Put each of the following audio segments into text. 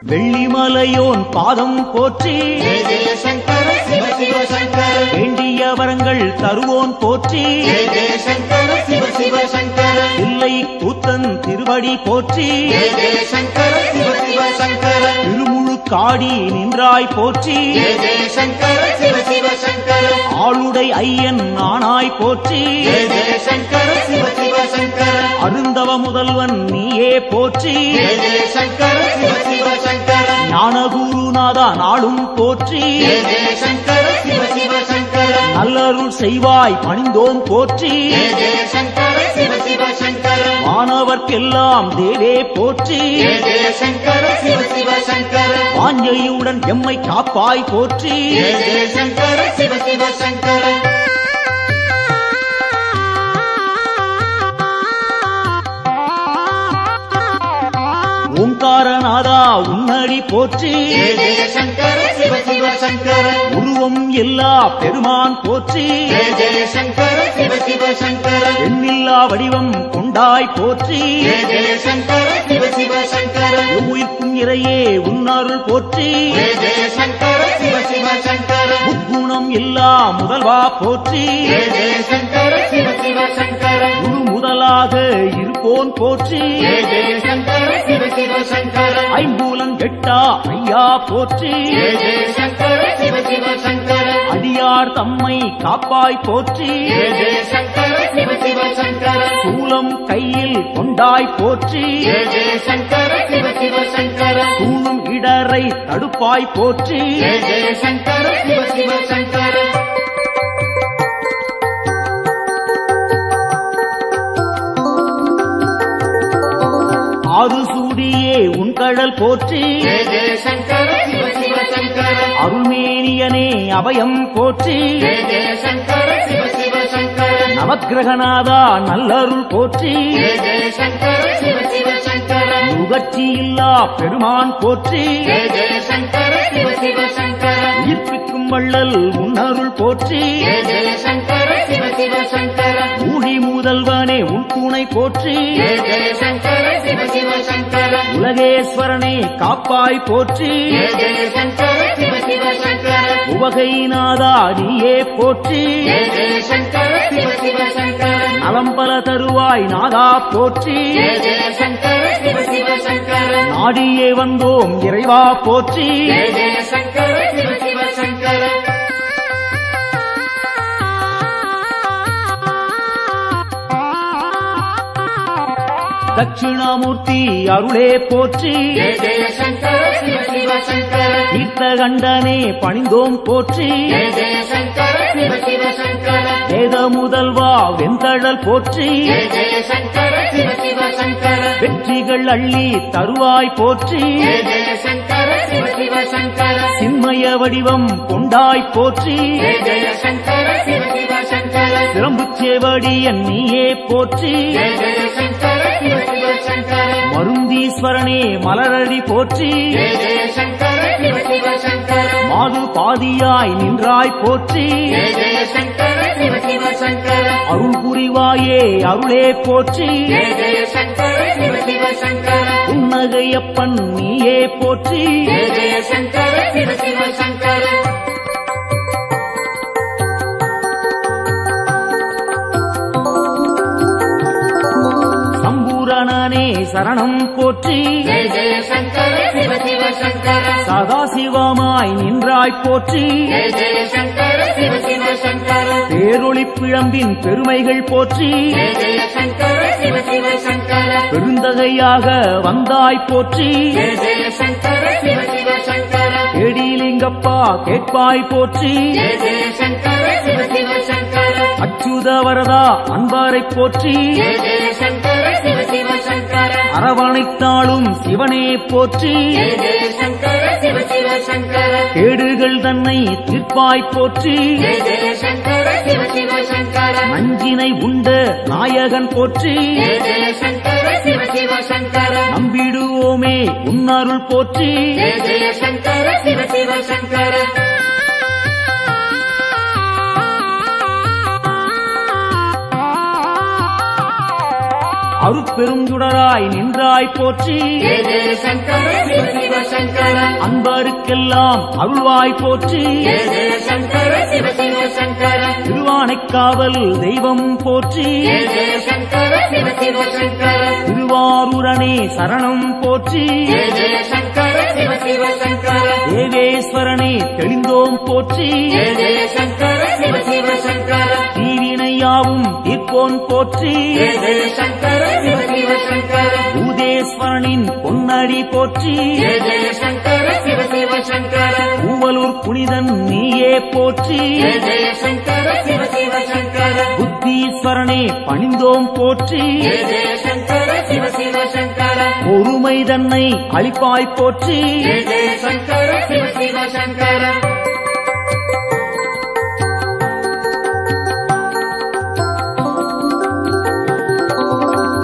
வெள்ளிமலையோன் பாதம் போற்றி ஜெய ஜெய சங்கர சிவ சிவ சங்கர வேண்டிய வரங்கள் தருவோன் போற்றி ஜெய ஜெய சங்கர சிவ சிவ சங்கர இல்லை கூத்தன் திருவடி போற்றி ஜெய ஜெய சங்கர சிவ சிவ சங்கர திருமுழு காடி நின்றாய் போற்றி ஜெய ஜெய சங்கர சிவ சிவ சங்கர ஆளுடை ஐயன் நானாய் போற்றி ஜெய ஜெய சங்கர சிவ சிவ சங்கர அருந்தவ முதல்வன் நீயே போற்றி ஜெய ஜெய சங்கர சிவ சிவ சங்கர ஞானகுருநாதா நாளும் போற்றி ஜெய ஜெய சங்கர சிவ சிவ சங்கர நல்லருள் செய்வாய் பணிந்தோம் போற்றி ஜெய ஜெய சங்கர சிவ சிவ சங்கர மாணவர்க்கெல்லாம் தேவே போற்றி ஜெய ஜெய சங்கர சிவ சிவ சங்கர வாஞ்சையுடன் எம்மை காப்பாய் போற்றி ஜெய ஜெய சங்கர சிவ சிவ சங்கர ஓங்காரநாதா உன்னடி போற்றி ஜெய ஜெய சங்கர சிவ சிவ சங்கர உருவம் எல்லா பெருமான் போற்றி ஜெய ஜெய சங்கர சிவ சிவ சங்கர எண்ணில்லா வடிவம் கொண்டாய் போற்றி ஜெய ஜெய சங்கர சிவ சிவ சங்கர உயிர்க்கும் இறையே உன்னருள் போற்றி ஜெய ஜெய சங்கர சிவ சிவ சங்கர முக்குணம் எல்லா முதல்வா போற்றி ஜெய ஜெய சங்கர சிவ சிவ சங்கர குரு முதலாக இருப்போன் போற்றி ஜெய ஜெய சங்கர சிவ சிவ சங்கர ஐம்பூலன் கெட்டா ஐயா போற்றி ஜெய ஜெய சங்கர சிவ சிவ சங்கர அடியார் தம்மை காப்பாய் போற்றி ஜெய ஜெய சங்கர சிவ சிவ சங்கர சூலம் கையில் கொண்டாய் போற்றி ஜெய ஜெய சங்கர சிவ சிவ சங்கர தூணும் இடரை தடுப்பாய் போற்றி ஜெய ஜெய சங்கர சிவ சிவ சங்கர ஆறு சூடியே உன் கடல் போற்றி ஜெய ஜெய சங்கர சிவ சிவ சங்கர அருள்மேனியனே அபயம் போற்றி ஜெய ஜெய சங்கர சிவ சிவ சங்கர நவக்கிரகநாதா நல்லருள் போற்றி ஜெய ஜெய சங்கர சிவ சிவ சங்கர நுகர்ச்சி இல்லா பெருமான் போற்றி ஜெய ஜெய சங்கர சிவ சிவ சங்கர உயிர்ப்பிக்கும் வள்ளல் உன்னருள் போற்றி ஜெய ஜெய சங்கர சிவ சிவ சங்கர ஊழி முதல்வனே உன் துணை போற்றி ஜெய ஜெய சங்கர சிவ சிவ சங்கர உலகேஸ்வரனே காப்பாய் போற்றி ஜெய ஜெய சங்கர சிவ சிவ சங்கர உவகைநாதா நீயே போற்றி ஜெய ஜெய சங்கர சிவ சிவ சங்கர நலம்பல தருவாய் நாதா போற்றி ஜெய ஜெய சங்கர சிவ சிவ சங்கர நாடியே வந்தோம் இறைவா போற்றி ஜெய ஜெய சங்கர சிவ சிவ சங்கர தட்சிணாமூர்த்தி அருளே போற்றி ஜெய ஜெய சங்கர சிவ சிவ சங்கர தீர்த்தகண்டனே பணிந்தோம் போற்றி ஜெய ஜெய சங்கர சிவ சிவ சங்கர வேத முதல்வா வெந்தழல் போற்றி ஜெய ஜெய சங்கர சிவ சிவ சங்கர வெற்றிகள் அள்ளி தருவாய் போற்றி ஜெய ஜெய சங்கர சிவ சிவ சங்கர சின்மய வடிவம் கொண்டாய் போற்றி ஜெய ஜெய சங்கர சிவ சிவ சங்கர சிரம்புச்சேவடியன் நீயே போற்றி ஜெய ஜெய சங்கர சிவ சிவ சங்கர மருந்தீஸ்வரனே மலரடி போற்றி ஜெய ஜெய சங்கர சிவ சிவ சங்கர மாது பாதியாய் நின்றாய் போற்றி ஜெய ஜெய சங்கர சிவ சிவ சங்கர அருள் புரிவாயே அருளே போற்றி ஜெய ஜெய சங்கர சிவ சிவ சங்கர புன்னகையப்பன் நீயே போற்றி ஜெய ஜெய சங்கர சிவ சிவ சங்கர சம்பூரணனே சரணம் போற்றி ஜெய ஜெய சங்கர சிவ சிவ சங்கர சதாசிவமாய் நின்றாய் போற்றி ஜெய ஜெய சங்கர சிவ சிவ சங்கர பேரொளி பிழம்பின் பெருமைகள் போற்றி ஜெய ஜெய சங்கர சிவ சிவ சங்கர பெருந்தகையாக வந்தாய் போற்றி ஜெய ஜெய சங்கர சிவ சிவ சங்கர கேடிலிங்கப்பா கேட்பாய் போற்றி ஜெய ஜெய சங்கர சிவ சிவ சங்கர அச்சுத வரதா அன்பாரை போற்றி ஜெய ஜெய சங்கர சிவ சிவ சங்கர அரவணைத்தாளும் சிவனே போற்றி ஜெய ஜெய சங்கர சிவ சிவ சங்கர கேடுகள் தன்னை தீர்ப்பாய் போற்றி ஜெய ஜெய சங்கர சிவ சிவ சங்கர நஞ்சினை உண்ட நாயகன் போற்றி ஜெய ஜெய சங்கர சிவ சிவ சங்கர நம்பிடுவோமே உன்னருள் போற்றி ஜெய ஜெய சங்கர சிவ சிவ சங்கர அருட்பெருஞ்சுடராய் நின்றாய் போற்றி ஜெய ஜெய சங்கர சிவ சிவ சங்கர அன்பருக்கெல்லாம் அருள்வாய் போற்றி ஜெய ஜெய சங்கர சிவ சிவ சங்கர திருவானைக்காவல் தெய்வம் போற்றி ஜெய ஜெய சங்கர சிவ சிவ சங்கர திருவாரூரனே சரணம் போற்றி ஜெய ஜெய சங்கர சிவ சிவ சங்கர தேவேஸ்வரனே தெளிந்தோம் போற்றி ஜெய ஜெய சங்கர சிவ சிவ சங்கர தீவினையாவும் தீர்ப்போன் போற்றி ஜெய ஜெய சங்கர சிவ சிவ சங்கர பூதேஸ்வரனின் பொன்னடி போற்றி ஜெய ஜெய சங்கர சிவ சிவ சங்கர பூவலூர் புனிதன் நீயே போற்றி ஜெய ஜெய சங்கர சிவ சிவ சங்கர புத்தீஸ்வரனே பணிந்தோம் போற்றி ஜெய ஜெய சங்கர சிவ சிவ சங்கர பொறுமை தன்னை அளிப்பாய் போற்றி ஜெய ஜெய சங்கர சிவ சிவ சங்கர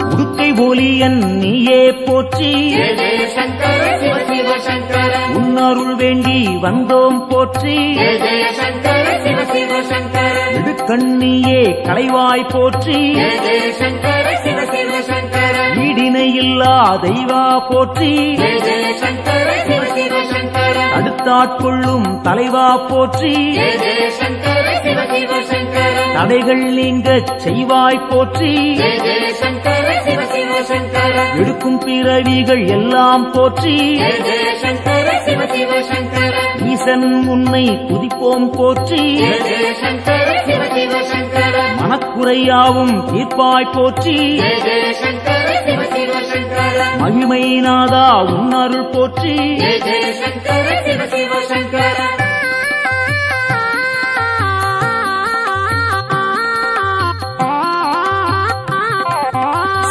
உடுக்கை போலியன் நீயே போற்றி ஜெய ஜெய சங்கர சிவ சிவ சங்கர உன்னருள் வேண்டி வந்தோம் போற்றி ஜெய ஜெய சங்கர சிவ சிவ சங்கர இடுக்கண்ணியே களைவாய் போற்றி ஜெய ஜெய சங்கர சிவ சிவ சங்கர ஈடினையில்லா தெய்வா போற்றி ஜெய ஜெய சங்கர சிவ சிவ சங்கர அடுத்தாட்கொள்ளும் தலைவா போற்றி ஜெய ஜெய சங்கர சிவ சிவ சங்கர தடைகள் நீங்கச் செய்வாய் போற்றி ஜெய ஜெய சங்கர சிவ சிவ சங்கர எடுக்கும் பிறவிகள் எல்லாம் போற்றி ஜெய ஜெய சங்கர சிவ சிவ சங்கர ஈசன் உன்னை துதிப்போம் போற்றி ஜெய ஜெய சங்கர சிவ சிவ சங்கர மனக்குறையாவும் தீர்ப்பாய் போற்றி ஜெய ஜெய சங்கர சிவ சிவ சங்கர மகிமை நாதா உன்னருள் போற்றி ஜெய ஜெய சங்கர சிவ சிவ சங்கர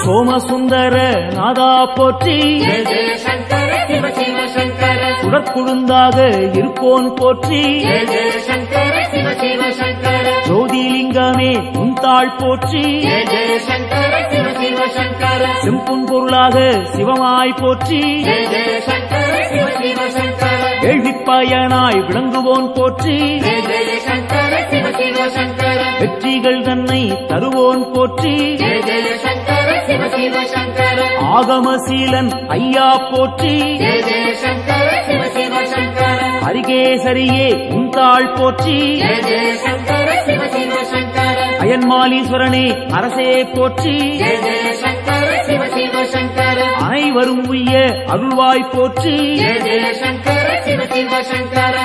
சோமசுந்தர நாதா போற்றி ஜெய ஜெய சங்கர சிவ சிவ சங்கர சுடற்குழுந்தாக இருப்போன் போற்றி ஜெய ஜெய சங்கர சிவ சிவ சங்கர ஜோதிலிங்கமே உன்தாள் போற்றி ஜெய ஜெய சங்கர சிவ சிவ சங்கர செம்பொன் பொருளாக சிவமாய் போற்றி ஜெய ஜெய சங்கர சிவ சிவ சங்கர கேள்விப்பயனாய் விளங்குவோன் போற்றி ஜெய ஜெய சங்கர சிவ சிவ சங்கர வெற்றிகள் தன்னை தருவோன் போற்றி ஜெய ஜெய சங்கர சிவ சிவ சங்கர ஆகமசீலன் ஐயா போற்றி ஜெய ஜெய சங்கர சிவ சிவ சங்கர ஹரிகேசரியே உன்தாள் போற்றி ஜெய ஜெய சங்கர சிவ சிவ சங்கர அயன்மாலீஸ்வரனே அரசே போற்றி ஜெய ஜெய சங்கர சிவ சிவ சங்கர அனைவரும் உய்ய அருள்வாய் போற்றி ஜெய ஜெய சங்கர சிவ சிவ சங்கர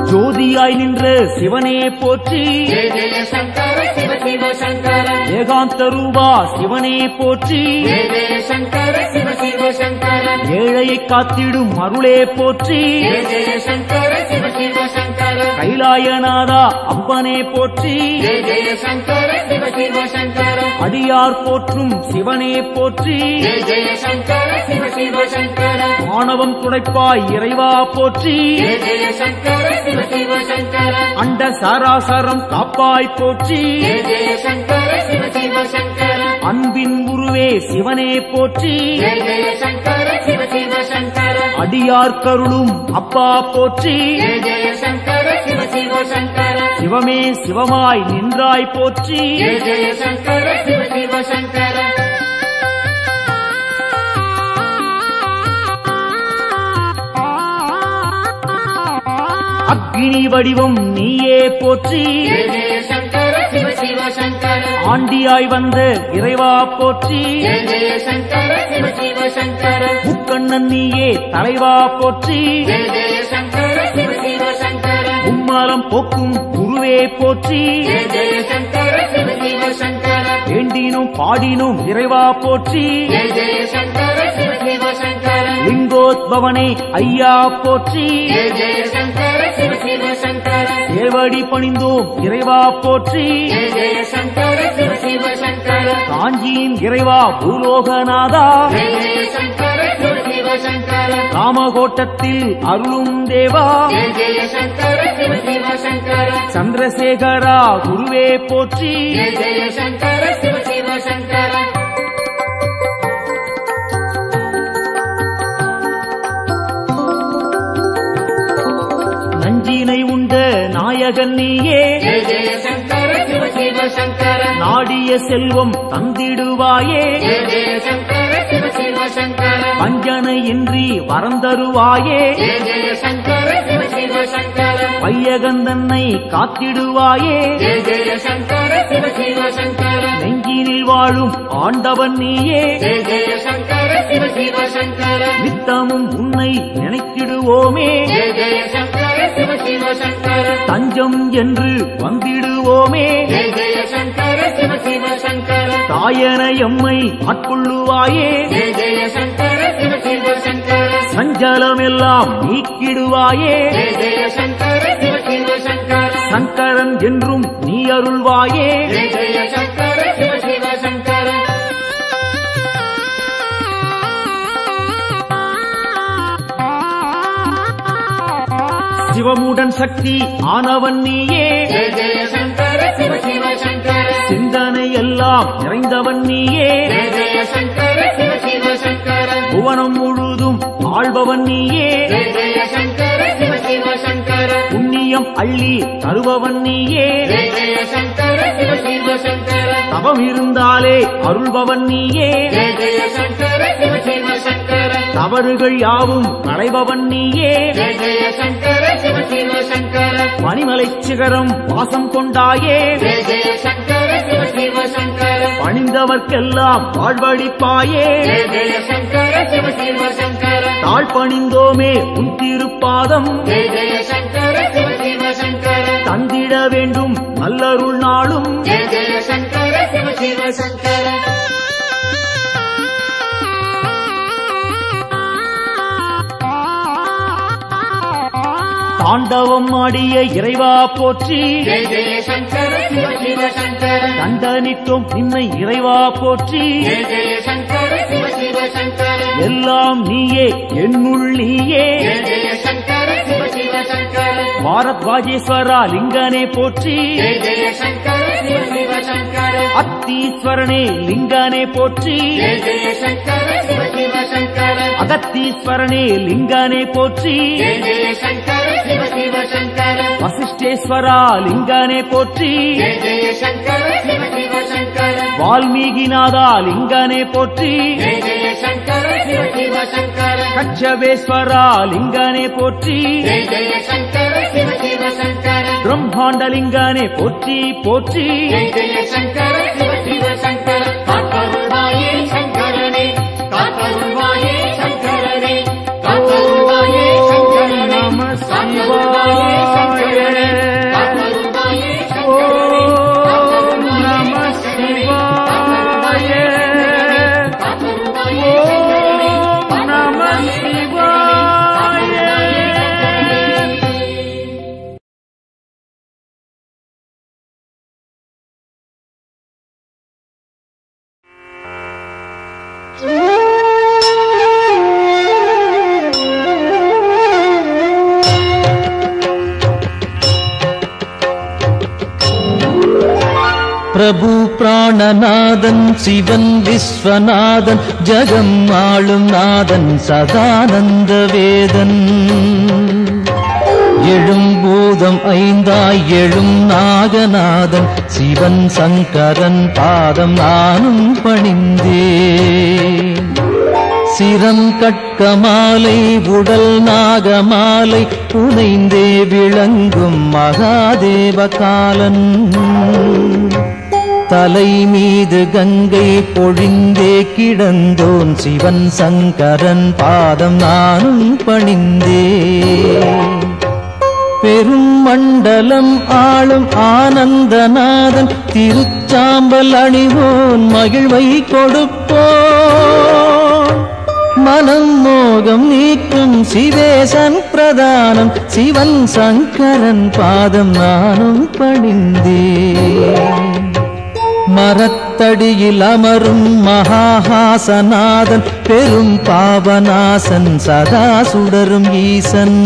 ஜோதியாய் நின்ற சிவனே போற்றி ஜெய ஜெய சங்கர சிவ சிவ சங்கர ஏகாந்த ரூபா சிவனே போற்றி ஜெய ஜெய சங்கர சிவ சிவ சங்கர ஏழையை காத்திடும் அருளே போற்றி ஜெய ஜெய சங்கர சிவ சிவ சங்கர கைலாயநாதா அப்பனே போற்றி ஜெய ஜெய சங்கர சிவ சிவ சங்கர அடியார் போற்றும் சிவனே போற்றி ஜெய ஜெய சங்கர சிவ சிவ சங்கர ஆணவம் துடைப்பாய் இறைவா போற்றி ஜெய ஜெய சங்கர சிவ சிவ சங்கர அண்ட சாராசரம் காப்பாய் போற்றி ஜெய ஜெய சங்கர சிவ சிவ சங்கர அன்பின் உருவே சிவனே போற்றி ஜெய ஜெய சங்கர சிவ சிவ சங்கர அடியார் கருளும் அப்பா போற்றி ஜெய ஜெய சங்கர சிவ சிவ சங்கர சிவமே சிவமாய் நின்றாய் போற்றி ஜெய ஜெய சங்கர சிவ சிவ சங்கர அக்னி வடிவம் நீயே போற்றி ஜெய ஜெய சங்கர சிவ சிவ சங்கர ஆண்டியாய் வந்த இறைவா போற்றி ஜெய ஜெய சங்கர சிவ சிவ சங்கர முக்கண்ணன் நீயே தலைவா போற்றி ஜெய ஜெய சங்கர சிவ சிவ சங்கர மும்மலம் போக்கும் குருவே போற்றி ஜெய ஜெய சங்கர சிவ சிவ சங்கர வேண்டினும் பாடினும் இறைவா போற்றி ஜெய ஜெய சங்கர சிவ சிவ சங்கர லிங்கோத்பவனே ஐயா போற்றி ஜெய ஜெய சங்கர சிவ சிவ சங்கர ஏவடி பணிந்தோம் இறைவா போற்றி ஜெய ஜெய சங்கர சிவ சிவ சங்கர காஞ்சியின் இறைவா பூலோகநாதா ஜெய ஜெய சங்கர சிவ சிவ சங்கர ராமகோட்டத்தில் அருளும் தேவா ஜெய ஜெய சங்கர சிவ சிவ சங்கர சந்திரசேகரா குருவே போற்றி ஜெய ஜெய சங்கர சிவ சிவ சங்கர நஞ்சினை உண்ட நாயகன் நீயே ஜெய ஜெய சங்கர சிவ சிவ சங்கர நாடிய செல்வம் தந்திடுவாயே ஜெய ஜெய சங்கர சிவ சிவ சங்கர வஞ்சனையின்றி வரந்தருவாயே ஜெய ஜெய சங்கர சிவ சிவ சங்கர வையகந்தன்னை காத்திடுவாயே ஜெய ஜெய சங்கர சிவ சிவ சங்கர நெஞ்சினில் வாழும் ஆண்டவன் நீயே ஜெய ஜெய சங்கர சிவ சிவ சங்கர நித்தமும் உன்னை நினைத்திடுவோமே ஜெய ஜெய சங்கர சிவ சிவ சங்கர தஞ்சம் என்று வந்திடுவோமே ஜெய ஜெய சங்கர சிவ சிவ சங்கர தாயன எம்மை ஆட்கொள்ளுவாயே ஜெய ஜெய சங்கர சிவ சிவ சங்கர சஞ்சலமெல்லாம் நீக்கிடுவாயே ஜெய ஜெய சங்கர சிவ சிவ சங்கர சங்கரன் என்றும் நீ அருள்வாயே ஜெய ஜெய சங்கர சிவ சிவ சங்கர சிவமுடன் சக்தி ஆனவன் நீயே ஜெய ஜெய சங்கர சிவ சிவ சங்கர சிந்தனை எல்லாம் நிறைந்தவன் நீயே ஜெய ஜெய சங்கர சிவ சிவ சங்கர புவனம் முழுதும் ஆள்பவன் நீயே ஜெய ஜெய சங்கர சிவ சிவ சங்கர புண்ணியம் அள்ளி தருபவன் நீயே ஜெய ஜெய சங்கர சிவ சிவ சங்கர தவம் இருந்தாலே அருள்பவன் நீயே ஜெய ஜெய சங்கர சிவ சிவ சங்கர தவறுகள் யாவும் களைபவன் நீயே ஜெய ஜெய சங்கர சிவ சிவ சங்கர பனிமலை சிகரம் வாசம் கொண்டாயே ஜெய ஜெய சங்கர சிவ சிவ சங்கர பணிந்தவர்க்கெல்லாம் வாழ்வழிப்பாயே ஜெய ஜெய சங்கர சிவ சிவ சங்கர தாழ் பணிந்தோமே உன் திருப்பாதம் ஜெய ஜெய சங்கர சிவ சிவ சங்கர தந்திட வேண்டும் நல்லருள் நாளும் ஜெய ஜெய சங்கர சிவ சிவ சங்கர தாண்டவம் ஆடிய இறைவா போற்றி ஜெய ஜெய சங்கர சிவ சிவ சங்கர தண்டனித்தோம் நின்னை இறைவா போற்றி ஜெய ஜெய சங்கர சிவ சிவ சங்கர எல்லாம் நீயே என்னுள் நீயே ஜெய ஜெய சங்கர சிவ சிவ சங்கர பாரத்வாஜேஸ்வரா லிங்கனே போற்றி ஜெய ஜெய சங்கர சிவ சிவ சங்கர அத்தீஸ்வரனே லிங்கனே போற்றி ஜெய ஜெய சங்கர சிவ சிவ சங்கர அகத்தீஸ்வரனே லிங்கனே போற்றி ஜெய ஜெய சங்கர சிவ சிவ சங்கர வசிஷ்டேஸ்வரா லிங்கனே போற்றி ஜெய ஜெய சங்கர சிவ சிவ சங்கர வால்மீகிநாதா லிங்கனே போற்றி ஜெய ஜெய சங்கர சிவ சிவ சங்கர கச்சபேஸ்வரா லிங்கனே போற்றி ஜெய ஜெய சங்கர சிவ சிவ சங்கர பிரம்மாண்டலிங்கனே போற்றி போற்றி ஜெய ஜெய சங்கர சிவ சிவ சங்கர காத்தருள்வாயே சங்கரனே காத்தருள்வாயே சங்கரனே காத்தருள்வாயே சங்கரனே நம காத்தருள்வாயே சங்கரனே காத்தருள்வாயே சங்கரனே ஓம் நம சிவாய காத்தருள்வாயே ஓம் நம சிவாய பிரபு பிராணநாதன் சிவன் விஸ்வநாதன் ஜகம் ஆளும் நாதன் சதானந்த வேதன் எழும் பூதம் ஐந்தாய் எழும் நாகநாதன் சிவன் சங்கரன் பாதம் நானும் பணிந்தேன் சிரம் கட்கமாலை உடல் நாகமாலை புனைந்தே விளங்கும் மகாதேவ காலன் தலை மீது கங்கை பொழிந்தே கிடந்தோன் சிவன் சங்கரன் பாதம் நானும் பணிந்தேன் பெரும் மண்டலம் ஆளும் ஆனந்தநாதன் திருச்சாம்பல் அணிவோன் மகிழ்வை கொடுப்போன் மனம் மோகம் நீக்கும் சிவேசன் பிரதானம் சிவன் சங்கரன் பாதம் நானும் பணிந்தேன் மரத்தடியில் அமரும் மகாஹாசநாதன் பெரும் பாவநாசன் சதா சுடரும் ஈசன்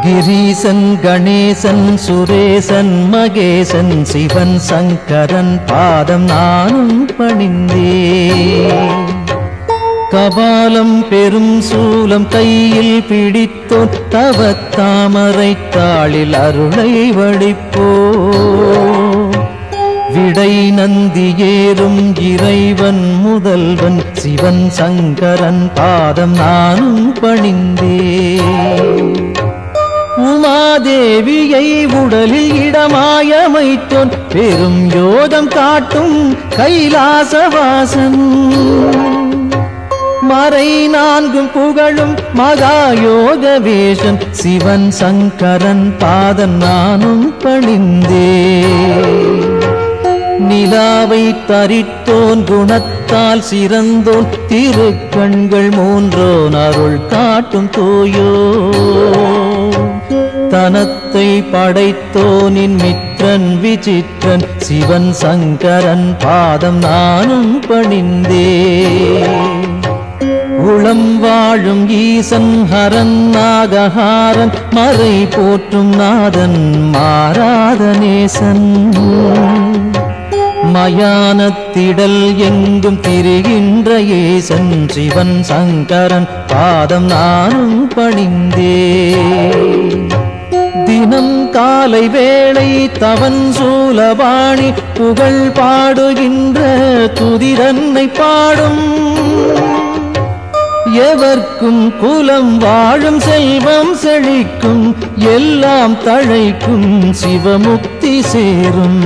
கிரீசன் கணேசன் சுரேசன் மகேசன் சிவன் சங்கரன் பாதம் நானும் பணிந்தேன் கபாலம் பெரும் சூலம் கையில் பிடித்தோன் தவத்தாமரை தாளில் அருளை வடிப்போ விடை நந்தி ஏறும் இறைவன் முதல்வன் சிவன் சங்கரன் பாதம் நானும் பணிந்தே உமாதேவியை உடலில் இடமாயமைத்தோன் பெரும் யோதம் காட்டும் கைலாசவாசன் மறை நான்கும் புகழும் மகாயோக வேஷன் சிவன் சங்கரன் பாதம் நானும் பணிந்தே நிலாவை தரித்தோன் குணத்தால் சிறந்தோன் திருக்கண்கள் மூன்றோன் அருள் காட்டும் தூயோ தனத்தை படைத்தோனின் மித்திரன் விசித்திரன் சிவன் சங்கரன் பாதம் நானும் பணிந்தே உளம் வாழும் ஈசன் ஹரன் நாகஹாரன் மறை போற்றும் நாதன் மாறாத நேசன் மயானத்திடல் எங்கும் திரிகின்ற ஏசன் சிவன் சங்கரன் பாதம் நானும் பணிந்தே தினம் காலை வேளை தவன் சூலபாணி புகழ் பாடுகின்ற துதிரன்னை பாடும் எவர்க்கும் குலம் வாழும் செல்வம் செழிக்கும் எல்லாம் தழைக்கும் சிவமுக்தி சேரும்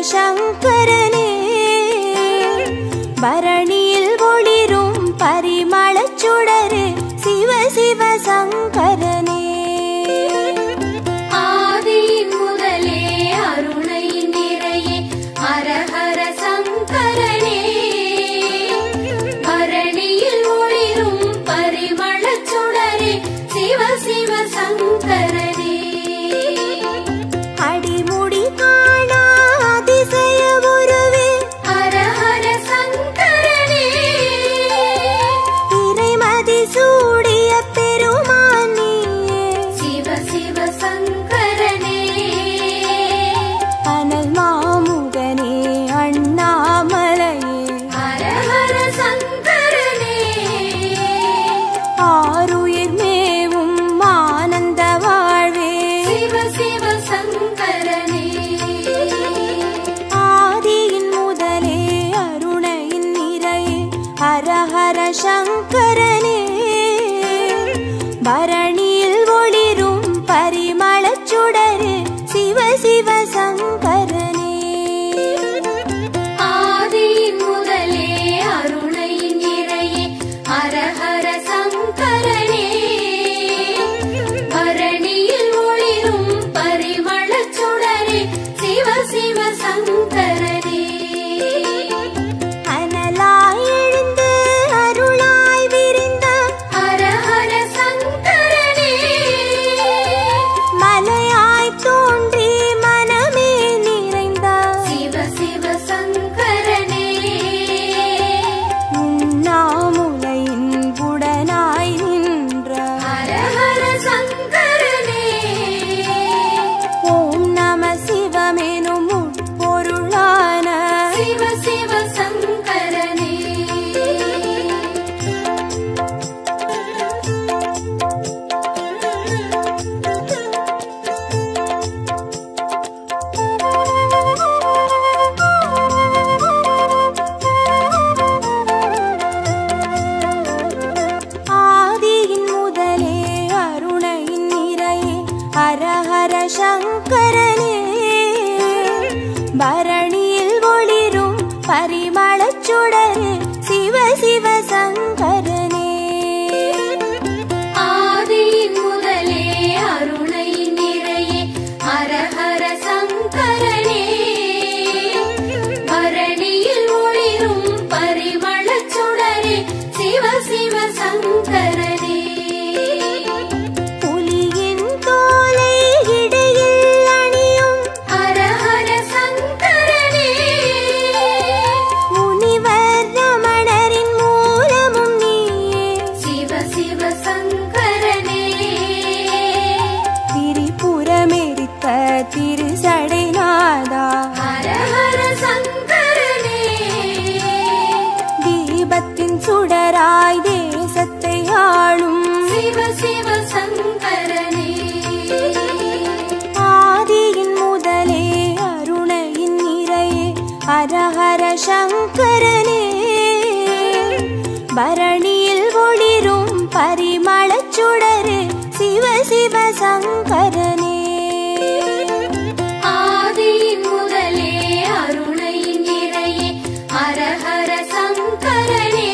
சங்கரனே பரணியில் ஒளிரும் பரிமளச் சுடரே சிவ சிவ சங்கரனே ஆதியின் முதலே அருணையின் நிறையே ஹர ஹர சங்கரனே பரணியில் ஒளிரும் பரிமளச் சுடரே சிவ சிவ சங்கரனே அடிமுடி ஆருயிர் மேவும் ஆனந்தவா சிவ சங்கரனே. ஆதியின் முதலே அருணையின் நிறையே ஹரஹர சங்கரனே.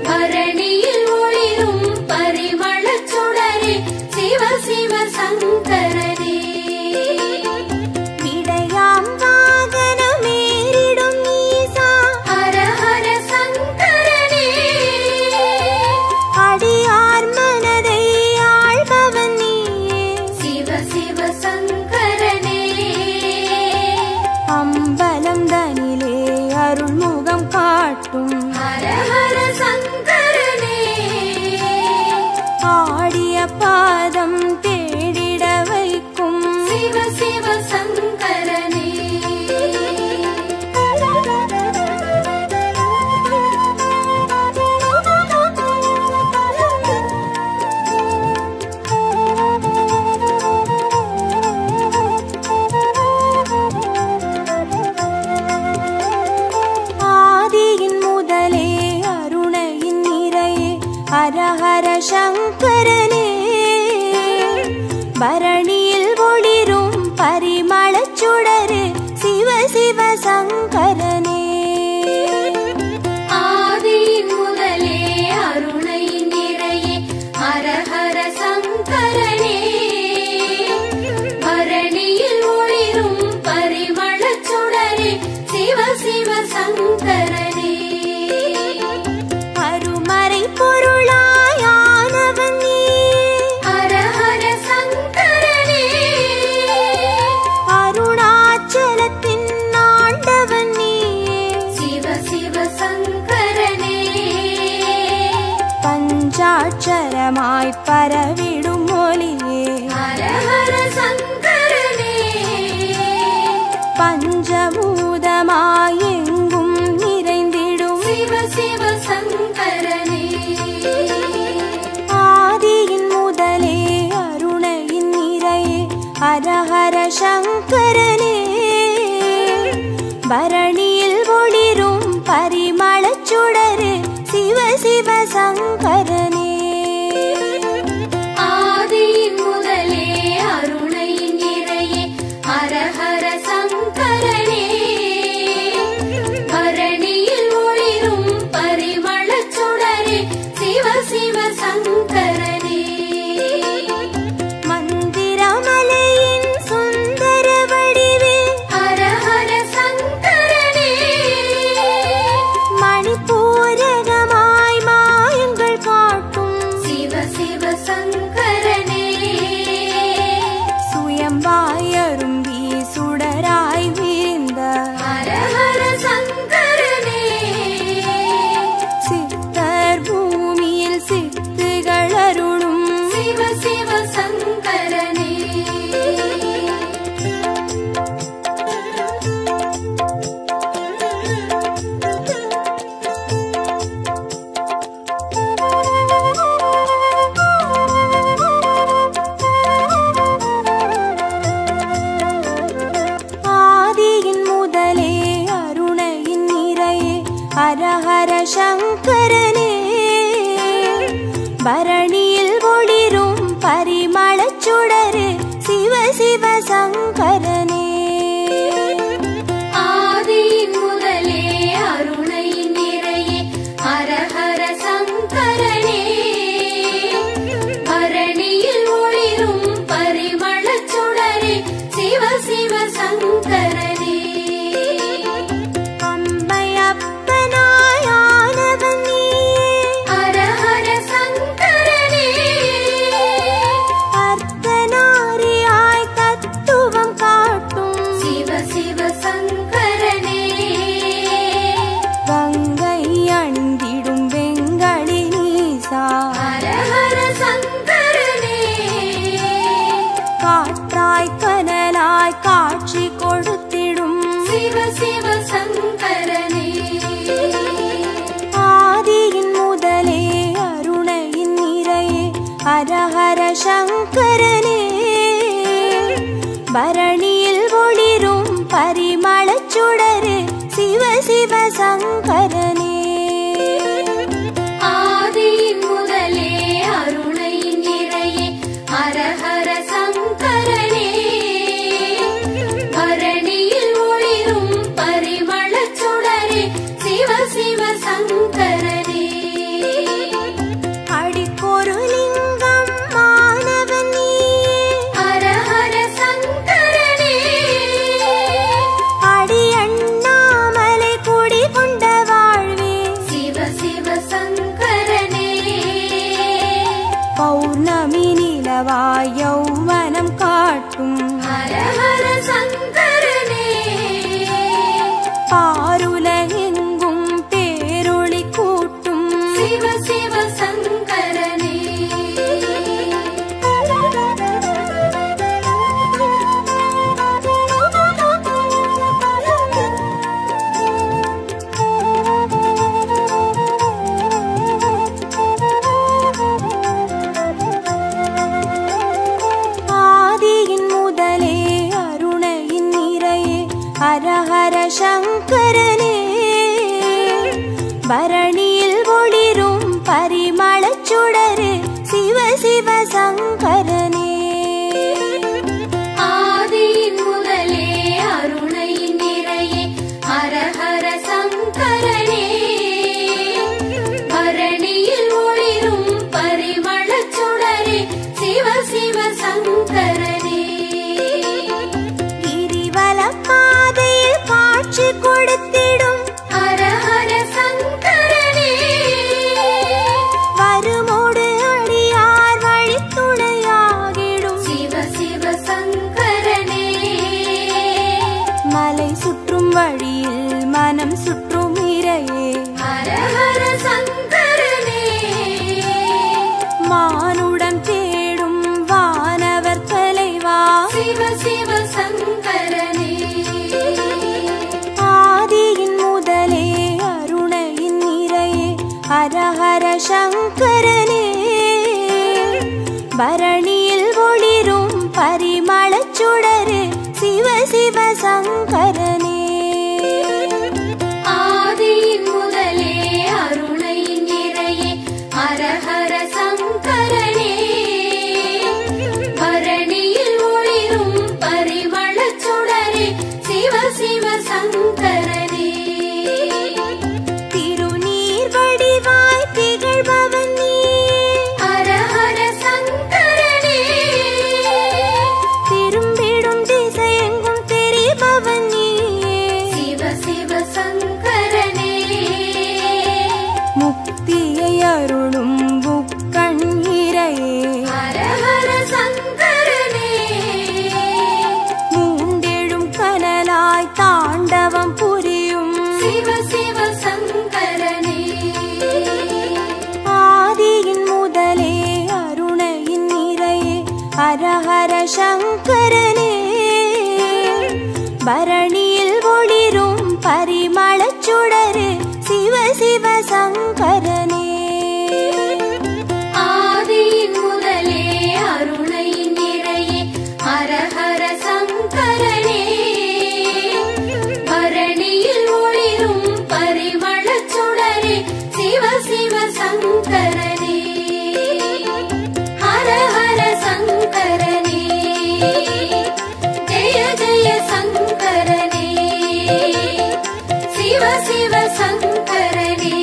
பரணியில் ஒளிரும் பரிமளச் சுடரே சிவ சிவ சங்கரனே. விடையாம் வாகனமேறிடும் ஈசா ஹரஹர சங்கரனே. அடியார் மனதை ஆள்பவன் நீயே சிவ சிவ சங்கரனே. அம்பலம் தனிலே அருள்முகம் காட்டும் ஹரஹர சங்கரனே. ஆடிய பாதம் தேடிட வைக்கும் சிவ சிவ சங்கரனே. ஆதியின் முதலே அருணையின் நிறையே ஹரஹர சங்கரனே. பரணியில் ஒளிரும் பரிமளச் சுடரே சிவ சிவ சங்கரனே. ஆதியின் முதலே அருணையின் நிறையே ஹரஹர சங்கரனே. பரணியில் ஒளிரும் பரிமளச் சுடரே சிவ சிவ சங்கரனே. அருமறை பொருளாயானவன் நீயே ஹரஹர சங்கரனே. அருணாச்சலத்தின் ஆண்டவன் நீயே சிவ சிவ சங்கரனே. பஞ்சாட்சரமாய் பரவிடும் ஒளியே ஹரஹர சங்கரனே. பஞ்சபூதமாய் எங்கும் நிறைந்திடும் சிவ சிவ சங்கரனே. ஆதியின் முதலே அருணையின் நிறையே ஹரஹர சங்கரனே. பரணியில் ஒளிரும் பரிமளச் சுடரே சிவ சிவ சங்கரனே. ஆதியின் முதலே அருணையின் நிறையே ஹரஹர சங்கரனே. பரணியில் ஒளிரும் பரிமளச் சுடரே சிவ சிவ சங்கரனே. மந்திரமலையின் சுந்தர வடிவே ஹரஹர சங்கரனே. மணிப்பூரகமாய் மாயங்கள் காட்டும் சிவ சிவ சங்கரனே. சுயம்பாய் அரும்பி சுடராய் வீழ்ந்த ஹரஹர சங்கரனே. சித்தர் பூமியில் சித்துகள் அருளும் சிவ சிவ சங்கரனே. ஆதியின் முதலே அருணையின் நிறையே ஹரஹர சங்கரனே. பரணியில் ஒளிரும் பரிமளச் சுடரே சிவ சிவ சங்கரனே. ஆதியின் முதலே அருணையின் நிறையே ஹரஹர சங்கரனே. பரணியில் ஒளிரும் பரிமளச் சுடரே சிவ சிவ சங்கரனே. அம்மையப்பனாய் ஆனவன் நீயே ஹரஹர சங்கரனே. அர்த்தநாரியாய் தத்துவம் காட்டும் சிவ சிவ சங்கரனே. கங்கை அணிந்திடும் வெங்களி நீசா ஹரஹர சங்கரனே. காற்றாய் கனலாய் காட்சி கொடுத்திடும் சிவ சிவ சங்கரனே. ஆதியின் முதலே அருணையின் நிறையே ஹரஹர சங்கரனே. பரணியில் ஒளிரும் பரிமளச் சுடரே சிவ சிவ சங்கரனே. ஆதியின் முதலே அருணையின் நிறையே பௌர்ணமி நிலவாய் யௌவனம் காட்டும் ஹர ஹர சங்கரனே பாருலகெங்கும் பேரொளி கூட்டும் சிவ சிவ சங்கரனே ஆதியின் முதலே அருணையின் நிறையே ஹர ஹர சங்கரனே பரணியில் ஒளிரும் பரிமளச் சுடரே சிவ சிவ சங்கரனே ஆதியின் முதலே அருணையின் நிறையே ஹர ஹர சங்கரனே பரணியில் ஒளிரும் பரிமளச் சுடரே சிவ சிவ சங்கரனே கிரிவல பாதையில் காட்சி கொடுத்திடும் ஹர ஹர சங்கரனே வருமோடு அடியார் வழித்துணையாகிடும் சிவ சிவ சங்கரனே மலை சுற்றும் வழியில் மனம் சுற்றும் இறையே ஹர ஹர சங்கரனே மானுடம் தேடும் வானவர் தலைவா சிவ சிவ சங்கரனே ஆதியின் முதலே அருணையின் நிறையே ஹர ஹர சங்கரனே பரணியில் ஒளிரும் பரிமளச் சுடரே சிவ சிவ சங்கரனே ஆதியின் முதலே அருணையின் நிறையே ஹர ஹர சங்கரனே பரணியில் ஒளிரும் பரிமளச் சுடரே சிவ சிவ சங்கரனே திருநீர் வடிவாய் திகழ்பவன் நீயே ஹர ஹர சங்கரனே திரும்பிடும் திசையெங்கும் தெரிபவன் நீயே சிவ சிவ சங்கரனே முக்தியை அருளும் புக்கண் இறையே ஹர ஹர சங்கரனே மூண்டெழும் கனலாய் தாண்டவம் புரியும் சிவ சிவ சங்கரனே ஆதியின் முதலே அருணையின் நிறையே ஹர ஹர சங்கரனே பரணியில் ஒளிரும் பரிமளச் சுடரே சிவ சிவ சங்கரனே ஆதியின் முதலே அருணையின் நிறையே ஹர ஹர சங்கரனே பரணியில் ஒளிரும் பரிமளச் சுடரே சிவ சிவ சங்கரனே ஹர ஹர சங்கரனே ஜெய ஜெய சங்கரனே சிவ சிவ சங்கரனே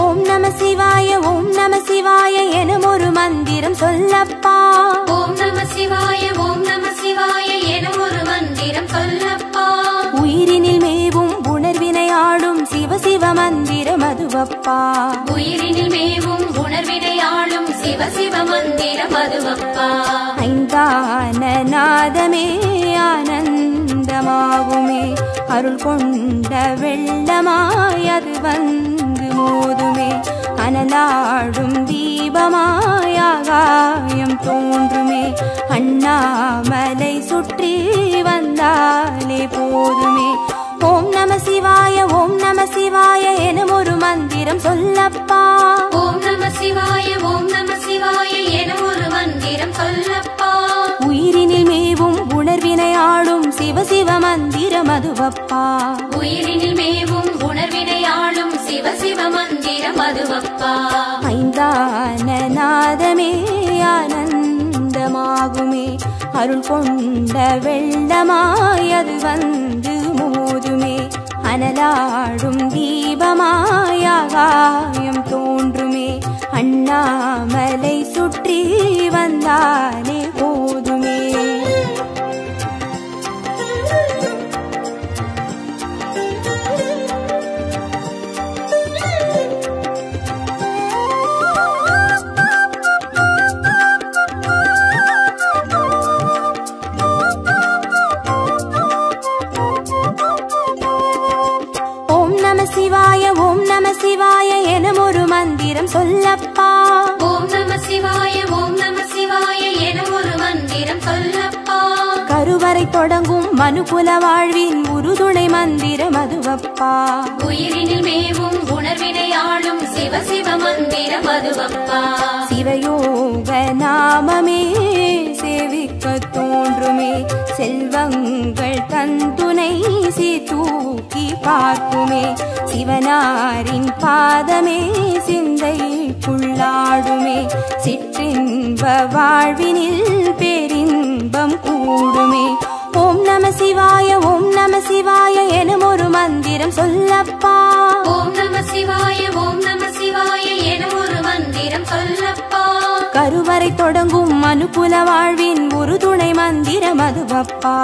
ஓம் நம சிவாய எனும் ஒரு மந்திரம் சொல்லப்பா ஓம் நம சிவாய எனும் ஒரு மந்திரம் சொல்லப்பா உயிரினில் மேவும் உணர்வினை ஆளும் சிவ சிவ மந்திரம் அதுவப்பா உயிரினில் மேவும் உணர்வினை ஆளும் சிவ சிவ மந்திரம் அதுவப்பா ஐந்தான நாதமே ஆனந்தமாகுமே அருள் கொண்ட வெள்ளமாய் அது வந்து மோதுமே அனலாடும் தீபமாய் ஆகாயம் தோன்றுமே அண்ணாமலை சுற்றி வந்தாலே போதுமே ஓம் நம சிவாய எனும் ஒரு மந்திரம் சொல்லப்பா ஓம் நம சிவாய மந்திர மதுவப்பா. உயிரினில் மேவும் உணர்வினையாளும் சிவ சிவ மந்திர மதுவப்பா. ஐந்தான நாதமே ஆனந்தமாகுமே, அருள் கொண்ட வெள்ளமாய் அது வந்து மோதுமே, அனலாடும் தீபமாய் ஆகாயம் தோன்றுமே, அண்ணாமலை சுற்றி வந்தாலே போதுமே. சிவாய ஓம் நம சிவாய எனும் ஒரு மந்திரம் சொல்லப்பா. ஓம் நம சிவாய ஓம் நம சிவாய எனும் ஒரு மந்திரம் சொல்லப்பா. கருவறை தொடங்கும் மனுகுல வாழ்வின் உறுதுணை மந்திரம் அதுவப்பா. உயிரினில் மேவும் உணர்வினையாளும் சிவ சிவ மந்திரம் அதுவப்பா. சிவயோக நாமமே சேவிக்க தோன்றுமே, செல்வங்கள் தந்துணை தூக்கி பார்க்குமே, சிவனாரின் பாதமே சிந்தைக்குள்ளாடுமே, சிற்றின்ப வாழ்வினில் பேரின்பம் கூடுமே. ஓம் நம சிவாய ஓம் நம சிவாய எனும் ஒரு மந்திரம் சொல்லப்பா. ஓம் நம சிவாய ஓம் நம சிவாய எனும் ஒரு மந்திரம் சொல்லப்பா. கருவறை தொடங்கும் மனுகுல வாழ்வின் ஒரு துணை மந்திரம் அதுவப்பா.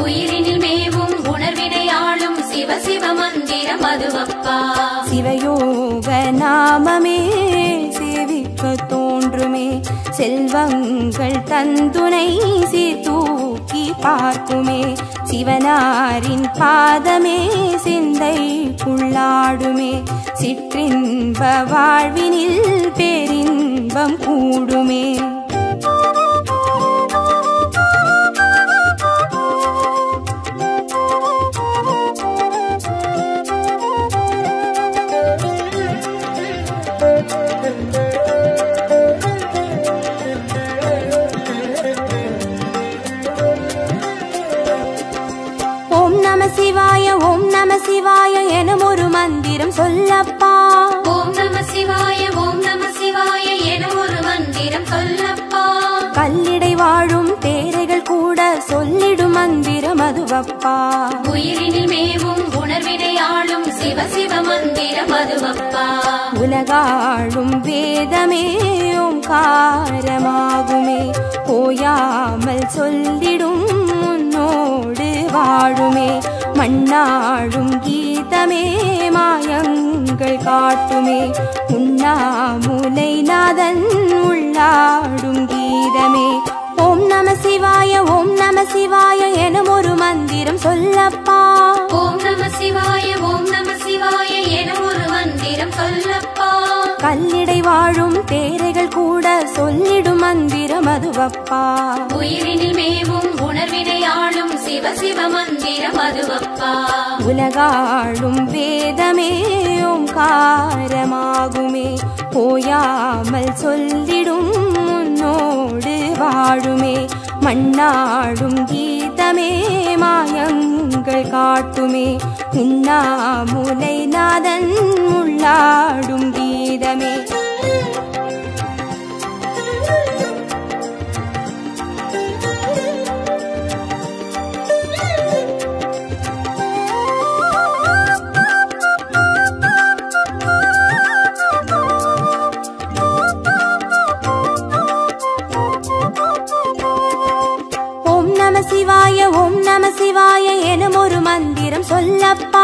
உயிரினில் மேவும் உணர்வினையாளும் சிவ சிவ மந்திரம் அதுவப்பா. சிவயோக நாமமே சேவிக்க தோன்றுமே, செல்வங்கள் தந்துணை தூக்கி பார்க்குமே, சிவனாரின் பாதமே சிந்தைக்குள்ளாடுமே, சிற்றின்ப வாழ்வினில் பேரின்பம் கூடுமே. ஓம் நம சிவாய ஓம் நம சிவாய எனும் ஒரு மந்திரம் சொல்லப்பா. ஓம் நம சிவாய ஓம் நம சிவாய எனும் ஒரு மந்திரம் சொல்லப்பா. கல்லிடை வாழும் தேரைகள் கூட சொல்லிடும் மந்திரம் அதுவப்பா. உயிரினில் மேவும் உணர்வினையாளும் சிவ சிவ மந்திரம் அதுவப்பா. உலகாளும் வேதமே ஓங்காரமாகுமே, ஓயாமல் சொல்லிடும் முன்னோடு வாழுமே, மண்ணாடும் கீதமே மாயங்கள் காட்டுமே, உண்ணாமுலை நாதன் உள்ளாடும் கீதமே. ஓம் நம சிவாய ஓம் நம சிவாய எனும் ஒரு மந்திரம் சொல்லப்பா. ஓம் நம சிவாய ஓம் நம சிவாய எனும் ஒரு மந்திரம் சொல்லப்பா. கல்லிடை வாழும் தேரைகள் கூட சொல்லிடும் மந்திரம் அதுவப்பா. உயிரினில் மேவும் உணர்வினையாளும் சிவ சிவ மந்திரம் அதுவப்பா. உலகாளும் வேதமே ஓங்காரமாகுமே, ஓயாமல் சொல்லிடும் முன்னோடு வாழுமே, மண்ணாடும் கீதமே மாயங்கள் காட்டுமே, உண்ணாமுலை நாதன் உள்ளாடும் கீதமே. சிவாய ஓம் நம சிவாய எனும் ஒரு மந்திரம் சொல்லப்பா.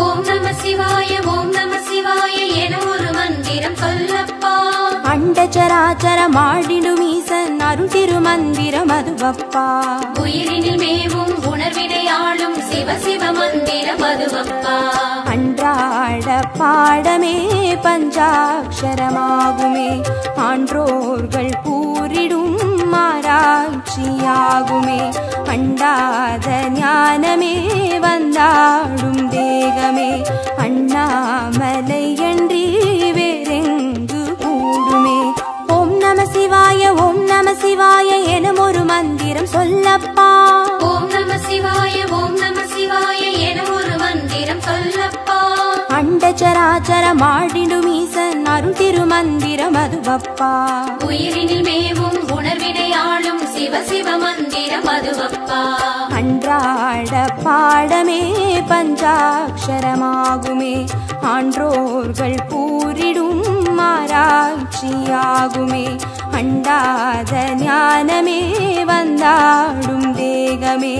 ஓம் நம சிவாய ஓம் நம சிவாய எனும் ஒரு மந்திரம் சொல்லப்பா. அண்டச்சராச்சர மாடிடும் ஈசன் அருள் திருமந்திரம் அதுவப்பா. உயிரினில் மேவும் உணர்வினையாளும் சிவ சிவ மந்திரம் அதுவப்பா. அன்றாட பாடமே பஞ்சாட்சரமாகுமே, ஆன்றோர்கள் கூறிடும் ஆராய்ச்சியாகுமே, அண்டாத ஞானமே வந்தாடும் தேகமே, அண்ணாமலை என்று வேறெங்கு கூடுமே. ஓம் நம சிவாய ஓம் நம சிவாய எனும் ஒரு மந்திரம் சொல்லப்பா. ஓம் நம சிவாய ஓம் நம பஞ்சாட்சரமாடிடும் ஈசன் அருள் திருமந்திரம் அதுவப்பா. உயிரினில் மேவும் உணர்வினையாளும் சிவ சிவ மந்திரம் அதுவப்பா. அன்றாட பாடமே பஞ்சாட்சரமாகுமே, ஆன்றோர்கள் கூறிடும் ஆராய்ச்சியாகுமே. அண்டாத ஞானமே வந்தாடும் தேகமே,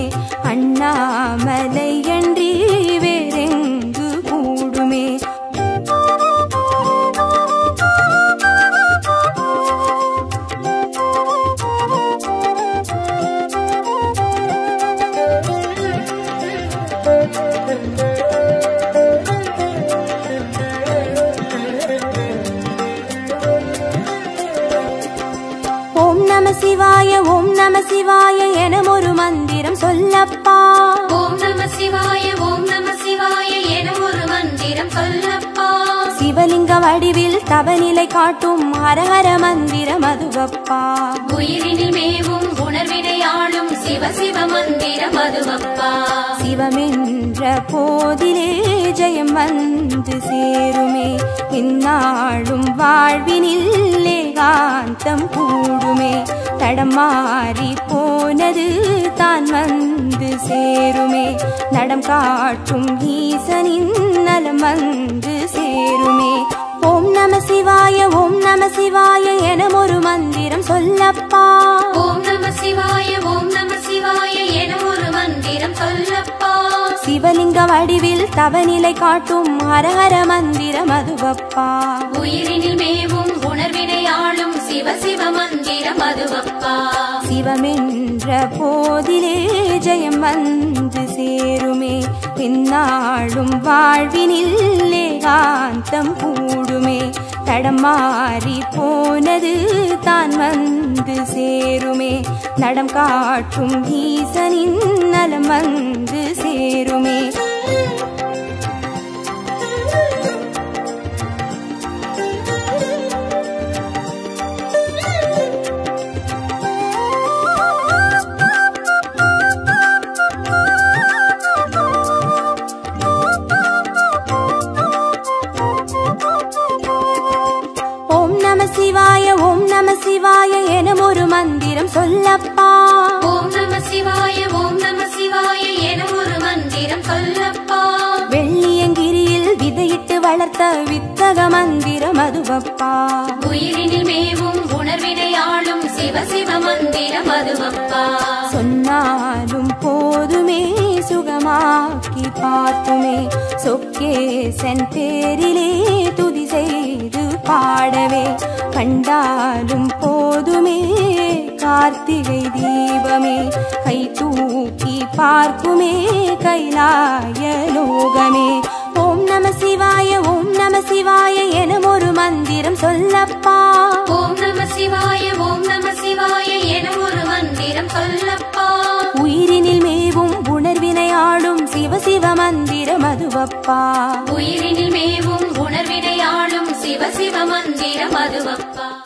அண்ணாமலையன்றி வேறெங்கு கூடுமே. ஓம் நம சிவாய ஓம் நம சிவாய என ஒரு மந்திரம் சொல்லப்பா. ஓம் நம சிவாய ஓம் நம சிவாய என ஒரு மந்திரம் சொல்லப்பா. சிவலிங்க வடிவில் தவநிலை காட்டும் ஹரஹர மந்திரம் அதுவப்பா. உயிரினில் மேவும் உணர்வினையாளும் சிவ சிவ மந்திரம் அதுவப்பா. சிவமென்ற போதிலே ஜெயம் வந்து சேருமே, இந்நாளும் வாழ்வினில் ஏகாந்தம் கூடுமே. தடம் மாறி போனது தான் வந்து சேருமே, நடம் காட்டும் ஈசனின் நலம் வந்து சேருமே. ஓம் நம சிவாய ஓம் நம சிவாய என ஒரு மந்திரம் சொல்லப்பா. ஓம் நம சிவாய ஓம் நம சிவாய என ஒரு மந்திரம் சொல்லப்பா. சிவலிங்க வடிவில் தவநிலை காட்டும் ஹரஹர மந்திரம் அதுவப்பா. உயிரினில் மேவும் உணர்வினையாளும் சிவ சிவ மந்திரம் அதுவப்பா. சிவமென்ற போதிலே ஜெயம் வந்து சேருமே, இந்நாளும் வாழ்வினில் ஏகாந்தம் கூடுமே. தடம் மாறி போனது தான் வந்து சேருமே, நடம் காட்டும் ஈசனின் நலம் வந்து சேருமே. ஓம் நம சிவாய ஓம் நம சிவாய என ஒரு மந்திரம் சொல்லப்பா. ஓம் நம சிவாய ஓம் நம சிவாய என ஒரு மந்திரம் சொல்லப்பா. வெள்ளியங்கிரியில் விதையிட்டு வளர்த்த வித்தக மந்திரம் அதுவப்பா. உயிரினில் மேவும் உணர்வினையாளும் சிவ சிவ மந்திரம் அதுவப்பா. சொன்னாலும் போதுமே சுகமாக்கி பார்த்துமே, சொக்கேசன் பேரிலே துதி செய்து பாடவே. கண்டாலும் போதுமே கார்த்திகை தீபமே, கை தூக்கி பார்க்குமே கைலாய லோகமே. ஓம் நம சிவாய ஓம் நம சிவாய என ஒரு மந்திரம் சொல்லப்பா. ஓம் நம சிவாய ஓம் நம சிவாய என ஒரு மந்திரம் சொல்லப்பா. உயிரினில் மேவும் உணர்வினையாளும் சிவ சிவ மந்திரம் அதுவப்பா. உயிரினில் மேவும் உணர்வினையாளும் சிவ சிவ மந்திரம் அதுவப்பா.